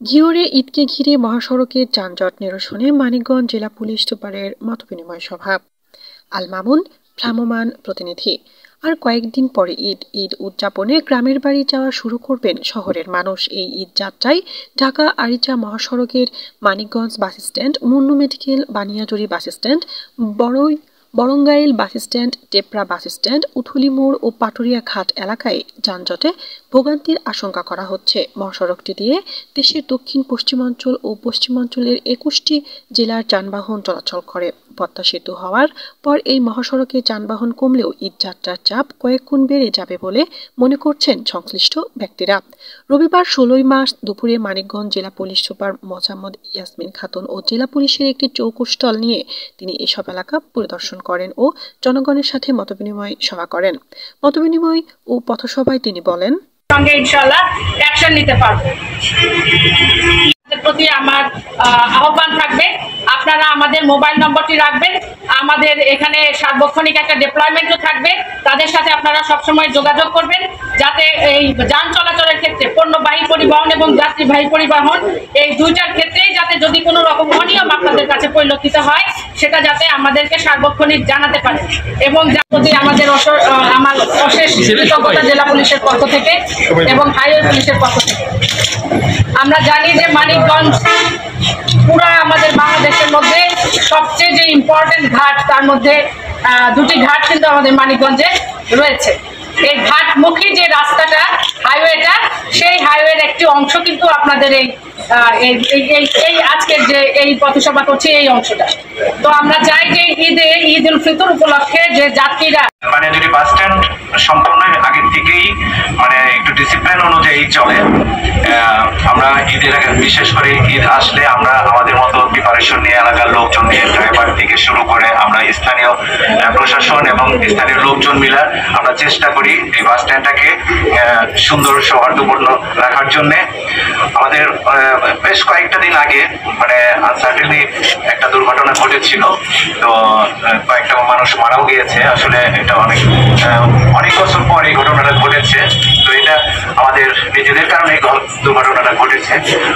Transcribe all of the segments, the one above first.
ঘিওরে ঈদকে ঘিরে মহাসড়কের যানজট নিরসনে মানিকগঞ্জ জেলা পুলিশ সুপারের মতবিনিময় সভা। আল মামুন, ভ্রাম্যমাণ প্রতিনিধি। আর কয়েকদিন পরে ঈদ উদযাপনে গ্রামের বাড়ি যাওয়া শুরু করবেন শহরের মানুষ। এই ঈদ যাত্রায় ঢাকা আরিচা মহাসড়কের Manikganj bus stand, Munnu medical, Baniajuri bus stand, Barangail bus stand, Tepra bus stand, Uthuli মোড় ও পাটুরিয়া ঘাট এলাকায় যানজটে ভোগান্তির আশঙ্কা করা হচ্ছে। মহাসড়কটি দিয়ে দেশের দক্ষিণ পশ্চিমাঞ্চল ও পশ্চিমাঞ্চলের 21টি জেলার যানবাহন চলাচল করে। পদ্মা সেতু হওয়ার পর এই মহাসড়কে যানবাহন কমলেও ঈদ যাত্রার চাপ কয়েক গুণ বেড়ে যাবে বলে মনে করছেন সংশ্লিষ্ট ব্যক্তিরা। রবিবার 16 মার্চ দুপুরে মানিকগঞ্জ জেলা পুলিশ সুপার মোজাম্মদ ইয়াসমিন খাতুন ও জেলা পুলিশের একটি চৌকস্টল নিয়ে তিনি এসব এলাকা পরিদর্শন করেন ও জনগণের সাথে মতবিনিময় সভা করেন। মতবিনিময় ও পথসভায় তিনি বলেন, সঙ্গে ইনশাআল্লাহ অ্যাকশন নিতে পারবো। প্রতি আমার আহ্বান থাকবে, আপনারা আমাদের মোবাইল নম্বরটি রাখবেন। আমাদের এখানে সার্বক্ষণিক একটা ডিপ্লয়মেন্টও থাকবে, তাদের সাথে আপনারা সবসময় যোগাযোগ করবেন, যাতে এই যান চলাচলের ক্ষেত্রে পণ্যবাহী পরিবহন এবং যাত্রীবাহী পরিবহন এই দুইটার ক্ষেত্রেই যাতে যদি কোনো রকম অনিয়ম আপনাদের কাছে পরিলক্ষিত হয় সেটা যাতে আমাদেরকে সার্বক্ষণিক জানাতে পারে। এবং যার প্রতি আমাদের আমার অশেষ কৃতজ্ঞতা জেলা পুলিশের পক্ষ থেকে এবং হাইওয়ে পুলিশের পক্ষ থেকে। আমরা জানি যে মানিকগঞ্জ পুরা আমাদের বাংলাদেশের মধ্যে সবচেয়ে যে ইম্পর্টেন্ট ঘাট, তার মধ্যে দুটি ঘাট কিন্তু আমাদের মানিকগঞ্জে রয়েছে। এই ঘাটমুখী যে রাস্তাটা, হাইওয়েটা, সেই হাইওয়ের একটি অংশ কিন্তু আপনাদের এই আজকের যে এই পথসভা করছে এই অংশটা। তো আমরা চাই যে ঈদ উল ফিতর উপলক্ষে যে যাত্রীরা যদি বাস স্ট্যান্ড সম্পূর্ণ আগের থেকেই একটু ডিসিপ্লিন অনুযায়ী চলে। আমরা ঈদের আগে, বিশেষ করে ঈদ আসলে আমরা আমাদের মতো প্রিপারেশন নিয়ে এলাকার লোকজন নিয়ে, ড্রাইভার থেকে শুরু করে আমরা স্থানীয় প্রশাসন এবং স্থানীয় লোকজন মিলে আমরা চেষ্টা করি এই বাস স্ট্যান্ডটাকে সুন্দর সৌহার্দ্যপূর্ণ রাখার জন্যে। আমাদের বেশ কয়েকটা দিন আগে আনসার্টেনলি একটা দুর্ঘটনা ঘটেছিল, তো কয়েকটা মানুষ মারাও গিয়েছে। আসলে এটা অনেক বছর পর এই ঘটনাটা ঘটেছে, তো এটা আমাদের নিজেদের কারণে দুর্ঘটনাটা ঘটেছে।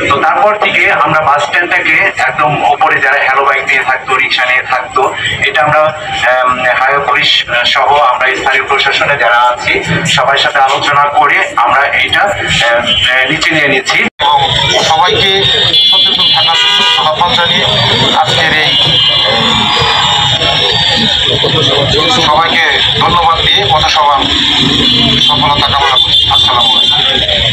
তো তারপর থেকে আমরা বাস স্ট্যান্ডটাকে একদম ওপরে যারা হ্যালো বাইক নিয়ে থাকতো, রিক্সা নিয়ে থাকতো, এটা আমরা হাইওয়ে পুলিশ সহ আমরা স্থানীয় প্রশাসনে যারা আছি সবার সাথে আলোচনা করে আমরা এইটা নিচে নিয়ে নিচ্ছি এবং সবাইকে সচেতন থাকার জন্য আহ্বান জানিয়ে আজকের এই সবাইকে ধন্যবাদ দিয়ে পথসভা সফলতা কামনা করি। আসসালামু আলাইকুম।